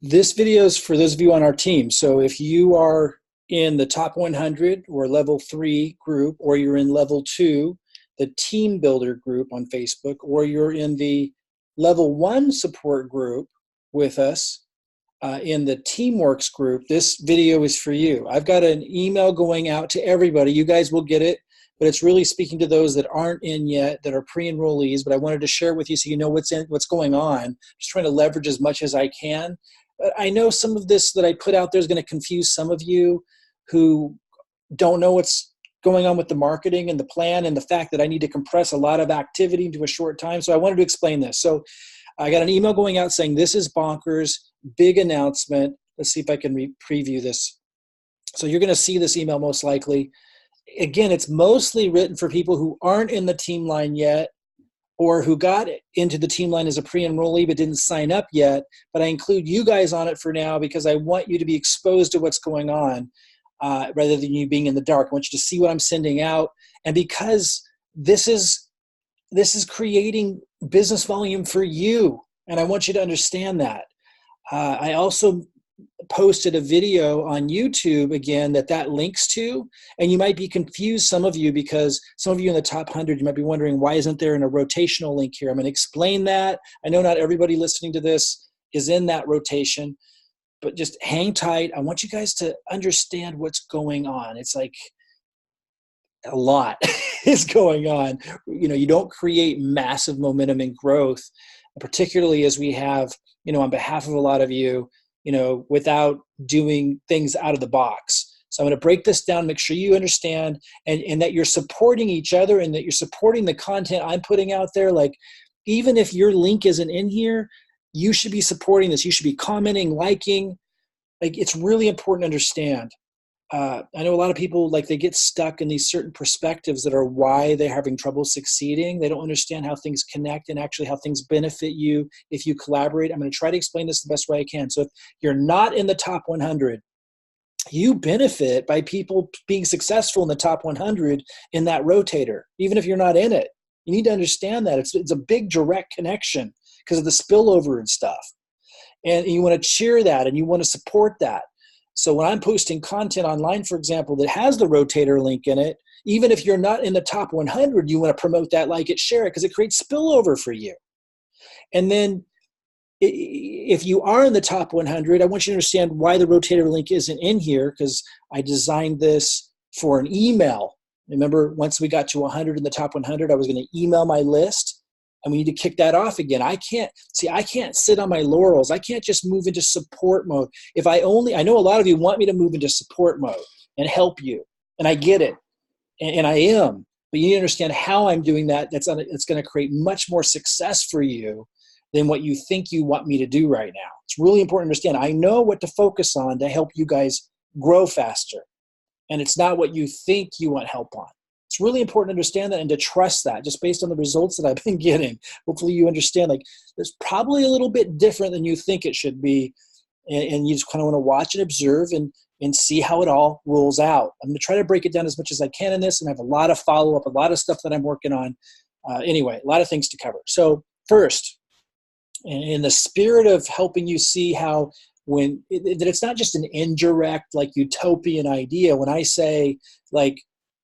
This video is for those of you on our team. So if you are in the top 100 or level 3 group, or you're in level 2, the team builder group on Facebook, or you're in the level 1 support group with us in the Teamworks group, this video is for you. I've got an email going out to everybody. You guys will get it, but it's really speaking to those that aren't in yet, that are pre-enrollees, but I wanted to share with you so you know what's going on. Just trying to leverage as much as I can. But I know some of this that I put out there is going to confuse some of you who don't know what's going on with the marketing and the plan and the fact that I need to compress a lot of activity into a short time. So I wanted to explain this. So I got an email going out saying, this is bonkers, big announcement. Let's see if I can preview this. So you're going to see this email most likely. Again, it's mostly written for people who aren't in the team line yet, or who got into the team line as a pre-enrollee but didn't sign up yet. But I include you guys on it for now because I want you to be exposed to what's going on rather than you being in the dark. I want you to see what I'm sending out. And because this is creating business volume for you, and I want you to understand that. I also posted a video on YouTube again that links to, and you might be confused, some of you, because some of you in the top 100, you might be wondering, why isn't there a rotational link here? I'm going to explain that. I know not everybody listening to this is in that rotation, but just hang tight. I want you guys to understand what's going on. It's like a lot is going on. You know, you don't create massive momentum and growth, particularly as we have, on behalf of a lot of you, without doing things out of the box. So I'm going to break this down, make sure you understand, and that you're supporting each other and that you're supporting the content I'm putting out there. Like, even if your link isn't in here, you should be supporting this. You should be commenting, liking. Like, it's really important to understand. I know a lot of people, they get stuck in these certain perspectives that are why they're having trouble succeeding. They don't understand how things connect and actually how things benefit you if you collaborate. I'm going to try to explain this the best way I can. So if you're not in the top 100, you benefit by people being successful in the top 100 in that rotator, even if you're not in it. You need to understand that. It's a big direct connection because of the spillover and stuff. And you want to cheer that and you want to support that. So when I'm posting content online, for example, that has the rotator link in it, even if you're not in the top 100, you want to promote that, like it, share it, because it creates spillover for you. And then if you are in the top 100, I want you to understand why the rotator link isn't in here, because I designed this for an email. Remember, once we got to 100 in the top 100, I was going to email my list. And we need to kick that off again. I can't sit on my laurels. I can't just move into support mode. I know a lot of you want me to move into support mode and help you. And I get it. And I am. But you need to understand how I'm doing that. It's going to create much more success for you than what you think you want me to do right now. It's really important to understand. I know what to focus on to help you guys grow faster. And it's not what you think you want help on. It's really important to understand that and to trust that, just based on the results that I've been getting. Hopefully you understand, it's probably a little bit different than you think it should be. And you just kind of want to watch and observe and see how it all rolls out. I'm going to try to break it down as much as I can in this, and I have a lot of follow-up, a lot of stuff that I'm working on. Anyway, a lot of things to cover. So first, in the spirit of helping you see how that it's not just an indirect, utopian idea. When I say,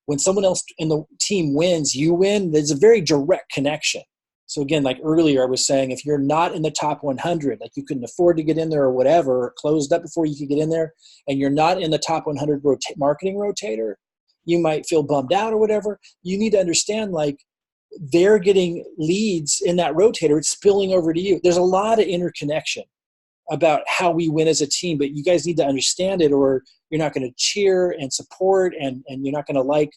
when someone else in the team wins, you win, there's a very direct connection. So again, earlier I was saying, if you're not in the top 100, you couldn't afford to get in there or whatever, or closed up before you could get in there, and you're not in the top 100 marketing rotator, you might feel bummed out or whatever. You need to understand, they're getting leads in that rotator. It's spilling over to you. There's a lot of interconnection about how we win as a team, but you guys need to understand it, or you're not going to cheer and support, and you're not going to like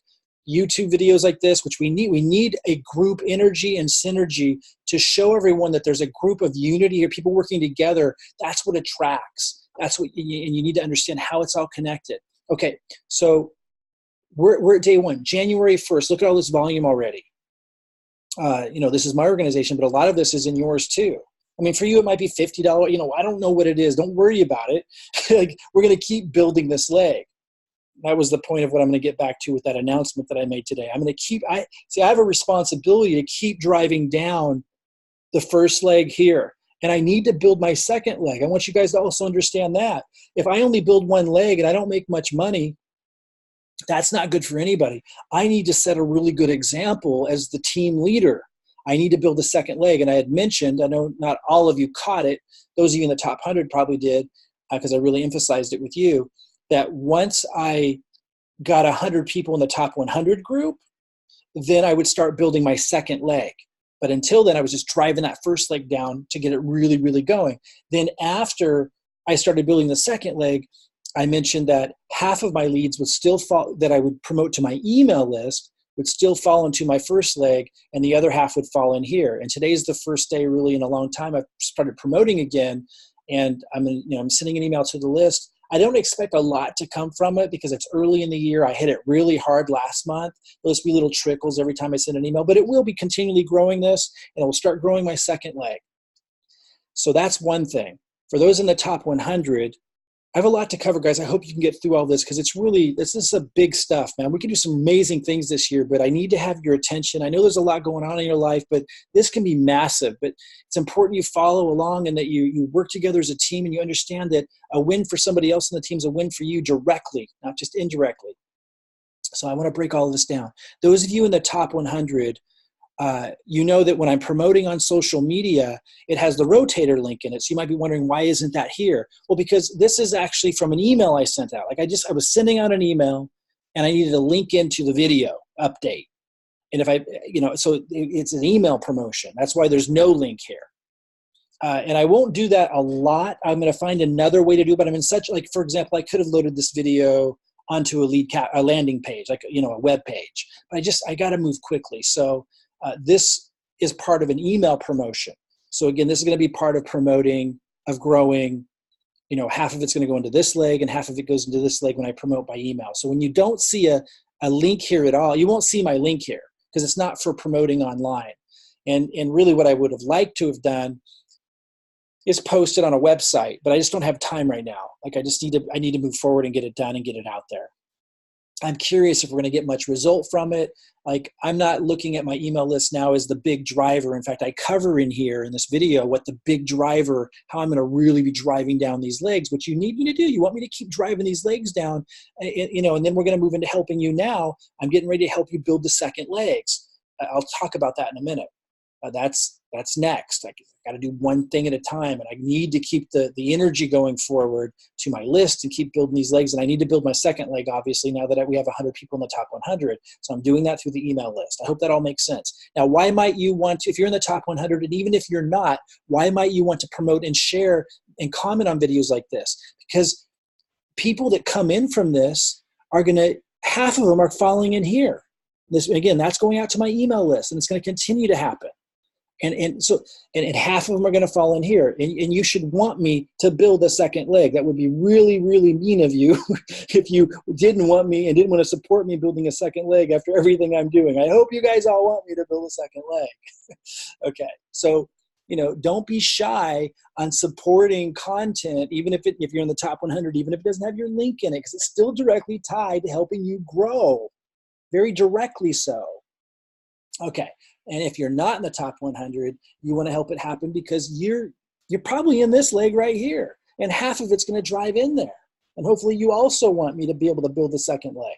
YouTube videos like this, which we need. We need a group energy and synergy to show everyone that there's a group of unity or people working together. That's what attracts. That's what, and you need to understand how it's all connected. Okay, so we're at day 1, January 1st. Look at all this volume already. This is my organization, but a lot of this is in yours too. I mean, for you, it might be $50. I don't know what it is. Don't worry about it. We're going to keep building this leg. That was the point of what I'm going to get back to with that announcement that I made today. I'm going to I have a responsibility to keep driving down the first leg here. And I need to build my second leg. I want you guys to also understand that. If I only build one leg and I don't make much money, that's not good for anybody. I need to set a really good example as the team leader. I need to build a second leg. And I had mentioned, I know not all of you caught it. Those of you in the top 100 probably did, because I really emphasized it with you, that once I got 100 people in the top 100 group, then I would start building my second leg. But until then, I was just driving that first leg down to get it really, really going. Then after I started building the second leg, I mentioned that half of my leads would still fall, that I would promote to my email list, would still fall into my first leg, and the other half would fall in here. And today's the first day really in a long time I've started promoting again, and I'm sending an email to the list. I don't expect a lot to come from it because it's early in the year. I hit it really hard last month. There'll just be little trickles every time I send an email, but it will be continually growing this, and it will start growing my second leg. So that's one thing. For those in the top 100, I have a lot to cover, guys. I hope you can get through all this because this is a big stuff, man. We can do some amazing things this year, but I need to have your attention. I know there's a lot going on in your life, but this can be massive. But it's important you follow along and that you work together as a team and you understand that a win for somebody else in the team is a win for you directly, not just indirectly. So I want to break all of this down. Those of you in the top 100, you know that when I'm promoting on social media, it has the rotator link in it. So you might be wondering, why isn't that here? Well, because this is actually from an email I sent out. Like I was sending out an email and I needed a link into the video update. And so it's an email promotion. That's why there's no link here. And I won't do that a lot. I'm going to find another way to do it, but I'm in such, like, for example, I could have loaded this video onto a landing page, like, a web page, but I got to move quickly. So this is part of an email promotion. So again, this is going to be part of promoting, of growing. Half of it's going to go into this leg and half of it goes into this leg when I promote by email. So when you don't see a link here at all, you won't see my link here because it's not for promoting online. And really what I would have liked to have done is post it on a website, but I just don't have time right now. Like I need to move forward and get it done and get it out there. I'm curious if we're going to get much result from it. Like, I'm not looking at my email list now as the big driver. In fact, I cover in here in this video what the big driver, how I'm going to really be driving down these legs, which you need me to do. You want me to keep driving these legs down, and then we're going to move into helping you now. I'm getting ready to help you build the second legs. I'll talk about that in a minute. That's next. I got to do one thing at a time, and I need to keep the energy going forward to my list and keep building these legs. And I need to build my second leg, obviously, now that we have 100 people in the top 100. So I'm doing that through the email list. I hope that all makes sense. Now, why might you want to, if you're in the top 100, and even if you're not, why might you want to promote and share and comment on videos like this? Because people that come in from this half of them are falling in here. Again, that's going out to my email list, and it's going to continue to happen. And half of them are going to fall in here. And you should want me to build a second leg. That would be really, really mean of you if you didn't want me and didn't want to support me building a second leg after everything I'm doing. I hope you guys all want me to build a second leg. Okay. So, don't be shy on supporting content, even if you're in the top 100, even if it doesn't have your link in it, because it's still directly tied to helping you grow. Very directly so. Okay. And if you're not in the top 100, you want to help it happen because you're probably in this leg right here, and half of it's going to drive in there. And hopefully you also want me to be able to build the second leg.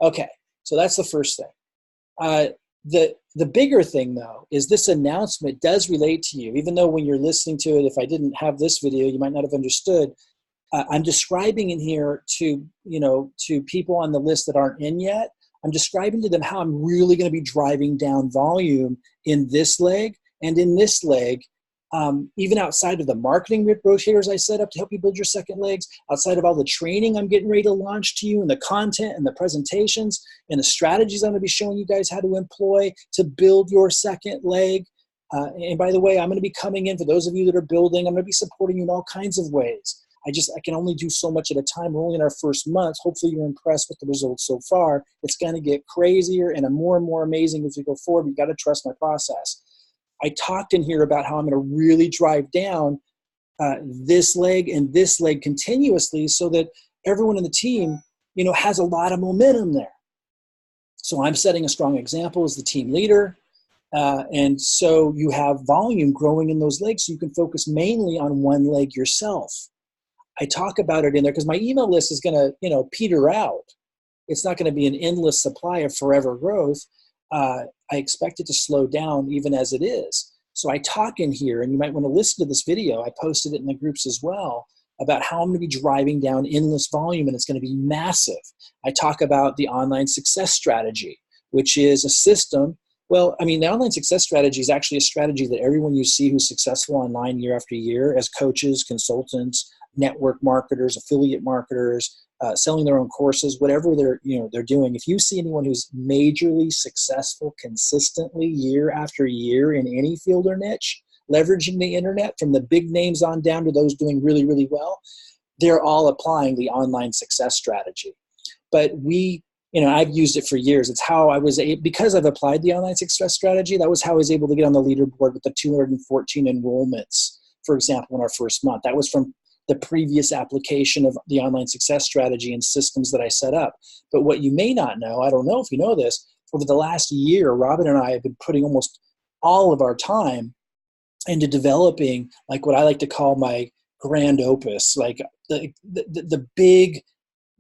Okay, so that's the first thing. The bigger thing, though, is this announcement does relate to you, even though when you're listening to it, if I didn't have this video, you might not have understood. I'm describing in here to people on the list that aren't in yet. I'm describing to them how I'm really going to be driving down volume in this leg and in this leg, even outside of the marketing rotators I set up to help you build your second legs, outside of all the training I'm getting ready to launch to you and the content and the presentations and the strategies I'm going to be showing you guys how to employ to build your second leg. And by the way, I'm going to be coming in for those of you that are building. I'm going to be supporting you in all kinds of ways. I can only do so much at a time. We're only in our first month. Hopefully you're impressed with the results so far. It's going to get crazier and more amazing as we go forward. You've got to trust my process. I talked in here about how I'm going to really drive down this leg and this leg continuously so that everyone in the team, has a lot of momentum there. So I'm setting a strong example as the team leader. And so you have volume growing in those legs, so you can focus mainly on one leg yourself. I talk about it in there because my email list is going to, peter out. It's not going to be an endless supply of forever growth. I expect it to slow down even as it is. So I talk in here, and you might want to listen to this video. I posted it in the groups as well about how I'm going to be driving down endless volume, and it's going to be massive. I talk about the online success strategy, which is a system. Well, I mean, the online success strategy is actually a strategy that everyone you see who's successful online year after year as coaches, consultants, network marketers, affiliate marketers, selling their own courses, whatever they're doing. If you see anyone who's majorly successful consistently year after year in any field or niche, leveraging the internet from the big names on down to those doing really, really well, they're all applying the online success strategy. But I've used it for years. It's how I was because I've applied the online success strategy. That was how I was able to get on the leaderboard with the 214 enrollments, for example, in our first month. That was from the previous application of the online success strategy and systems that I set up. But what you may not know, I don't know if you know this, over the last year, Robin and I have been putting almost all of our time into developing like what I like to call my grand opus, like the big,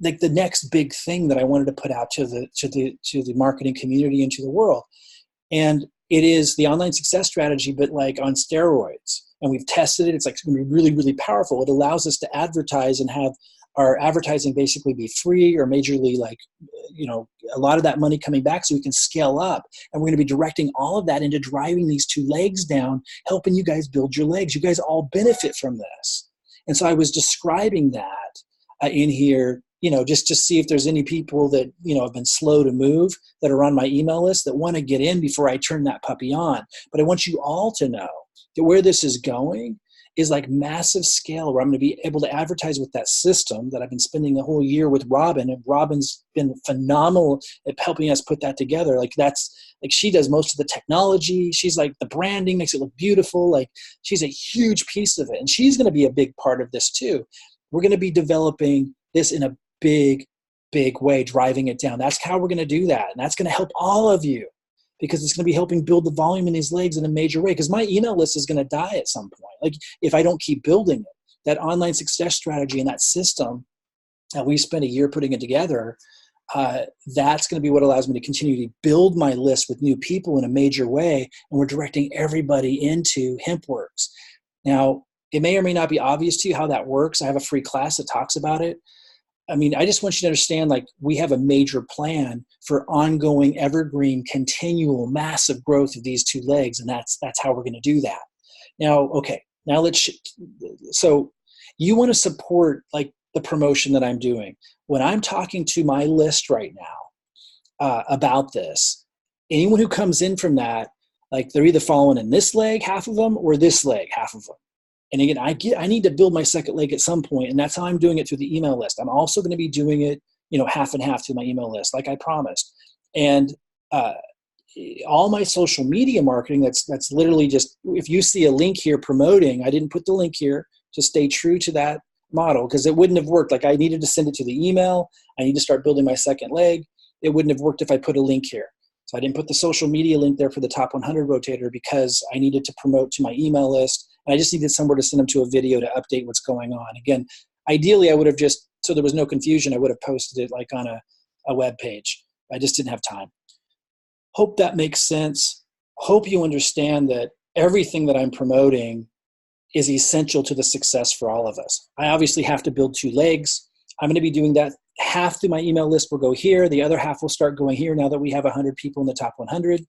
like the next big thing that I wanted to put out to the marketing community and to the world. And it is the online success strategy, but like on steroids. And we've tested it. It's like going to be really, really powerful. It allows us to advertise and have our advertising basically be free or majorly a lot of that money coming back so we can scale up. And we're going to be directing all of that into driving these two legs down, helping you guys build your legs. You guys all benefit from this. And so I was describing that in here, just to see if there's any people that, have been slow to move that are on my email list that want to get in before I turn that puppy on. But I want you all to know that where this is going is like massive scale, where I'm going to be able to advertise with that system that I've been spending the whole year with Robin. And Robin's been phenomenal at helping us put that together. She does most of the technology. She's like the branding, makes it look beautiful. Like she's a huge piece of it. And she's going to be a big part of this too. We're going to be developing this in a big way, driving it down. That's how we're going to do that. And that's going to help all of you because it's going to be helping build the volume in these legs in a major way. Because my email list is going to die at some point. Like if I don't keep building it, that online success strategy and that system that we spent a year putting it together, that's going to be what allows me to continue to build my list with new people in a major way. And we're directing everybody into HempWorks. Now, it may or may not be obvious to you how that works. I have a free class that talks about it. I mean, I just want you to understand, like, we have a major plan for ongoing, evergreen, continual, massive growth of these two legs, and that's how we're going to do that. Now, okay, so you want to support, like, the promotion that I'm doing. When I'm talking to my list right now about this, anyone who comes in from that, like, they're either following in this leg, half of them, or this leg, half of them. And again, I need to build my second leg at some point, and that's how I'm doing it through the email list. I'm also going to be doing it, half and half through my email list, like I promised. And all my social media marketing, that's literally just, if you see a link here promoting, I didn't put the link here to stay true to that model because it wouldn't have worked. Like I needed to send it to the email. I need to start building my second leg. It wouldn't have worked if I put a link here. So I didn't put the social media link there for the top 100 rotator because I needed to promote to my email list. And I just needed somewhere to send them to a video to update what's going on. Again, ideally I would have just, so there was no confusion, I would have posted it like on a web page. I just didn't have time. Hope that makes sense. Hope you understand that everything that I'm promoting is essential to the success for all of us. I obviously have to build two legs. I'm going to be doing that. Half through my email list will go here. The other half will start going here now that we have 100 people in the top 100.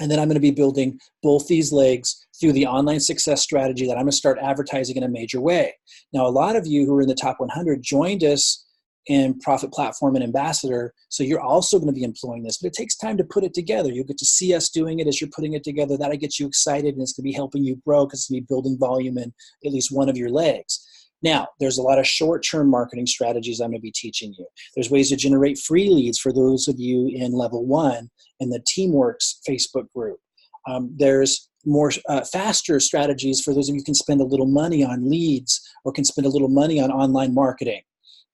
And then I'm going to be building both these legs through the online success strategy that I'm going to start advertising in a major way. Now, a lot of you who are in the top 100 joined us in Profit Platform and Ambassador, so you're also going to be employing this. But it takes time to put it together. You'll get to see us doing it as you're putting it together. That'll get you excited, and it's going to be helping you grow because it's going to be building volume in at least one of your legs. Now, there's a lot of short-term marketing strategies I'm going to be teaching you. There's ways to generate free leads for those of you in level 1 in the Teamworks Facebook group. There's more faster strategies for those of you who can spend a little money on leads or can spend a little money on online marketing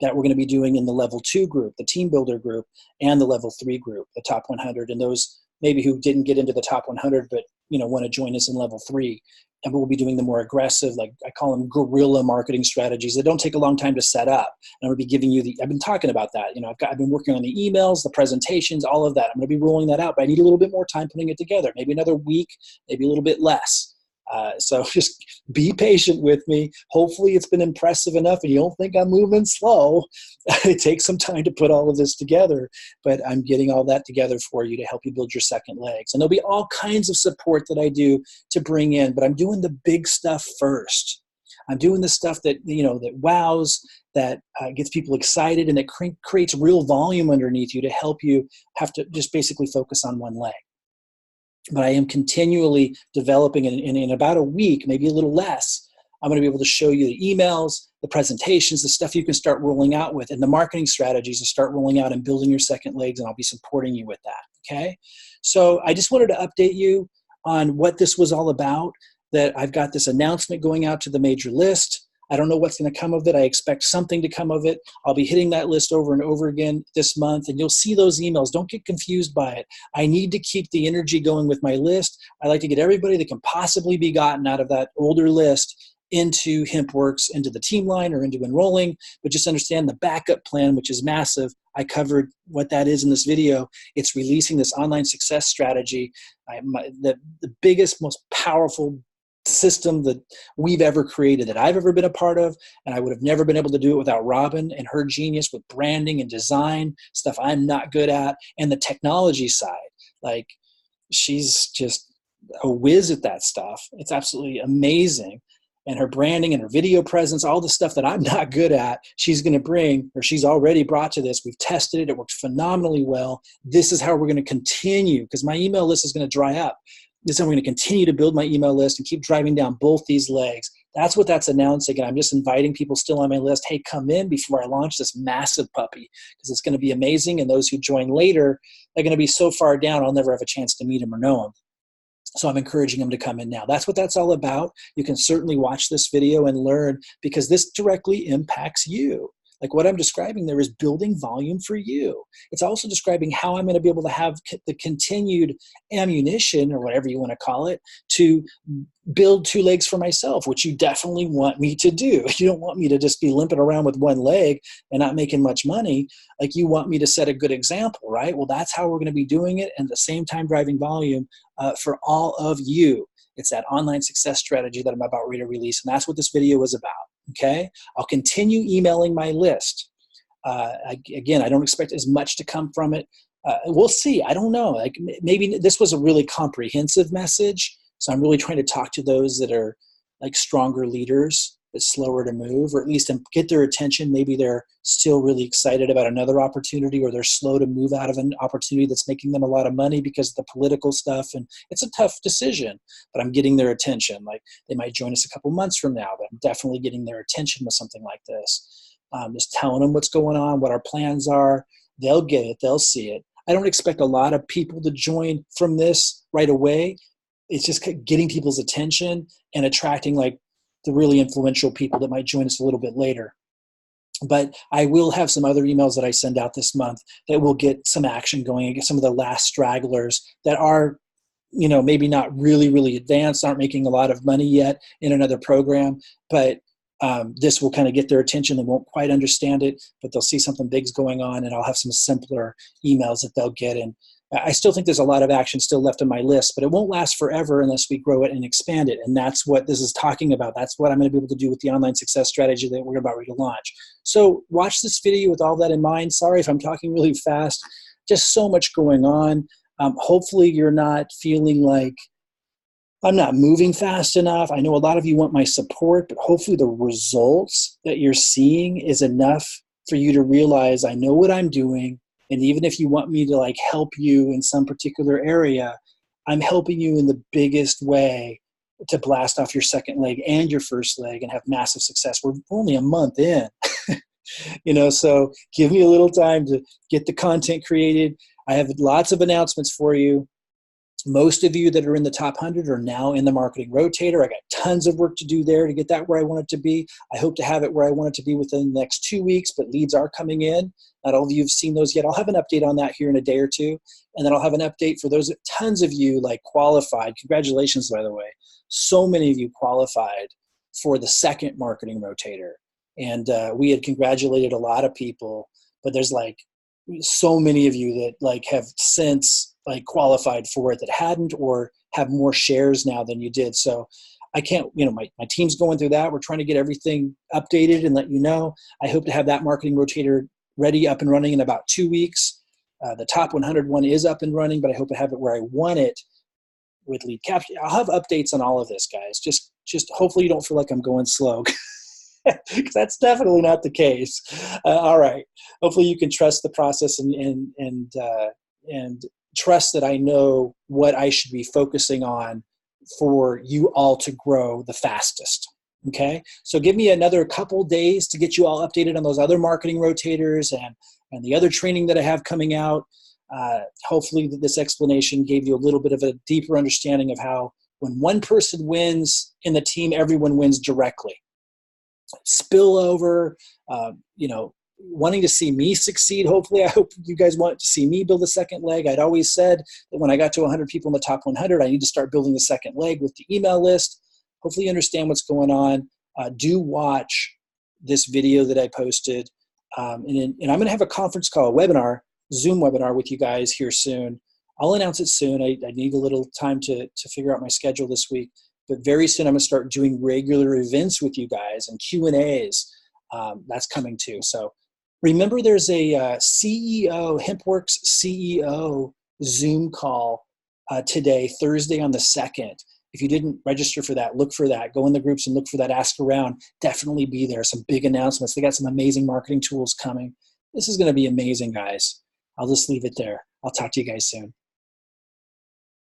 that we're going to be doing in the level 2 group, the Team Builder group, and the level 3 group, the top 100. And those maybe who didn't get into the top 100, but want to join us in level 3. And we'll be doing the more aggressive, like I call them guerrilla marketing strategies that don't take a long time to set up. And I'll be giving you I've been talking about that. I've been working on the emails, the presentations, all of that. I'm going to be rolling that out, but I need a little bit more time putting it together. Maybe another week, maybe a little bit less. So just be patient with me. Hopefully it's been impressive enough and you don't think I'm moving slow. It takes some time to put all of this together, but I'm getting all that together for you to help you build your second legs. And there'll be all kinds of support that I do to bring in, but I'm doing the big stuff first. I'm doing the stuff that, that wows, that gets people excited, and that creates real volume underneath you to help you have to just basically focus on one leg. But I am continually developing, and in about a week, maybe a little less, I'm going to be able to show you the emails, the presentations, the stuff you can start rolling out with, and the marketing strategies to start rolling out and building your second legs, and I'll be supporting you with that, okay? So I just wanted to update you on what this was all about, that I've got this announcement going out to the major list. I don't know what's going to come of it. I expect something to come of it. I'll be hitting that list over and over again this month, and you'll see those emails. Don't get confused by it. I need to keep the energy going with my list. I like to get everybody that can possibly be gotten out of that older list into HempWorks, into the team line, or into enrolling, but just understand the backup plan, which is massive. I covered what that is in this video. It's releasing this online success strategy, the biggest, most powerful system that we've ever created, that I've ever been a part of, and I would have never been able to do it without Robin and her genius with branding and design, stuff I'm not good at, and the technology side. Like, she's just a whiz at that stuff. It's absolutely amazing. And her branding and her video presence, all the stuff that I'm not good at, she's going to bring, or she's already brought to this. We've tested it. It worked phenomenally well. This is how we're going to continue, because my email list is going to dry up. This is how we're going to continue to build my email list and keep driving down both these legs. That's what that's announcing. And I'm just inviting people still on my list, hey, come in before I launch this massive puppy, because it's going to be amazing. And those who join later, they're going to be so far down, I'll never have a chance to meet them or know them. So I'm encouraging them to come in now. That's what that's all about. You can certainly watch this video and learn, because this directly impacts you. Like, what I'm describing there is building volume for you. It's also describing how I'm going to be able to have the continued ammunition, or whatever you want to call it, to build two legs for myself, which you definitely want me to do. You don't want me to just be limping around with one leg and not making much money. Like, you want me to set a good example, right? Well, that's how we're going to be doing it, and at the same time driving volume for all of you. It's that online success strategy that I'm about ready to release, and that's what this video is about. Okay, I'll continue emailing my list. Again, I don't expect as much to come from it. We'll see. I don't know. Like, maybe this was a really comprehensive message, so I'm really trying to talk to those that are like stronger leaders, but slower to move, or at least get their attention. Maybe they're still really excited about another opportunity, or they're slow to move out of an opportunity that's making them a lot of money because of the political stuff. And it's a tough decision, but I'm getting their attention. Like, they might join us a couple months from now, but I'm definitely getting their attention with something like this. Just telling them what's going on, what our plans are. They'll get it. They'll see it. I don't expect a lot of people to join from this right away. It's just getting people's attention and attracting like the really influential people that might join us a little bit later. But I will have some other emails that I send out this month that will get some action going and get some of the last stragglers that are, maybe not really, really advanced, aren't making a lot of money yet in another program, but this will kind of get their attention. They won't quite understand it, but they'll see something big's going on, and I'll have some simpler emails that they'll get. And I still think there's a lot of action still left on my list, but it won't last forever unless we grow it and expand it. And that's what this is talking about. That's what I'm going to be able to do with the online success strategy that we're about ready to launch. So watch this video with all that in mind. Sorry if I'm talking really fast. Just so much going on. Hopefully you're not feeling like I'm not moving fast enough. I know a lot of you want my support, but hopefully the results that you're seeing is enough for you to realize I know what I'm doing. And even if you want me to like help you in some particular area, I'm helping you in the biggest way to blast off your second leg and your first leg and have massive success. We're only a month in, so give me a little time to get the content created. I have lots of announcements for you. Most of you that are in the top 100 are now in the marketing rotator. I got tons of work to do there to get that where I want it to be. I hope to have it where I want it to be within the next 2 weeks, but leads are coming in. Not all of you have seen those yet. I'll have an update on that here in a day or two. And then I'll have an update for those, tons of you like qualified. Congratulations, by the way. So many of you qualified for the second marketing rotator. And we had congratulated a lot of people, but there's like so many of you that like have since like qualified for it that hadn't, or have more shares now than you did. So I can't, my team's going through that. We're trying to get everything updated and let you know. I hope to have that marketing rotator ready, up and running in about 2 weeks. The top 100 one is up and running, but I hope to have it where I want it with lead capture. I'll have updates on all of this, guys. Just hopefully you don't feel like I'm going slow, because that's definitely not the case. All right. Hopefully you can trust the process and trust that I know what I should be focusing on for you all to grow the fastest. Okay. So give me another couple days to get you all updated on those other marketing rotators and the other training that I have coming out. Hopefully this explanation gave you a little bit of a deeper understanding of how when one person wins in the team, everyone wins directly. Spillover, wanting to see me succeed. Hopefully, I hope you guys want to see me build a second leg. I'd always said that when I got to 100 people in the top 100, I need to start building the second leg with the email list. Hopefully you understand what's going on. Do watch this video that I posted. And I'm going to have a conference call, a webinar, Zoom webinar with you guys here soon. I'll announce it soon. I need a little time to figure out my schedule this week. But very soon I'm going to start doing regular events with you guys and Q&As. That's coming too. So remember, there's a CEO, HempWorks CEO Zoom call today, Thursday on the 2nd. If you didn't register for that, look for that. Go in the groups and look for that. Ask around. Definitely be there. Some big announcements. They got some amazing marketing tools coming. This is going to be amazing, guys. I'll just leave it there. I'll talk to you guys soon.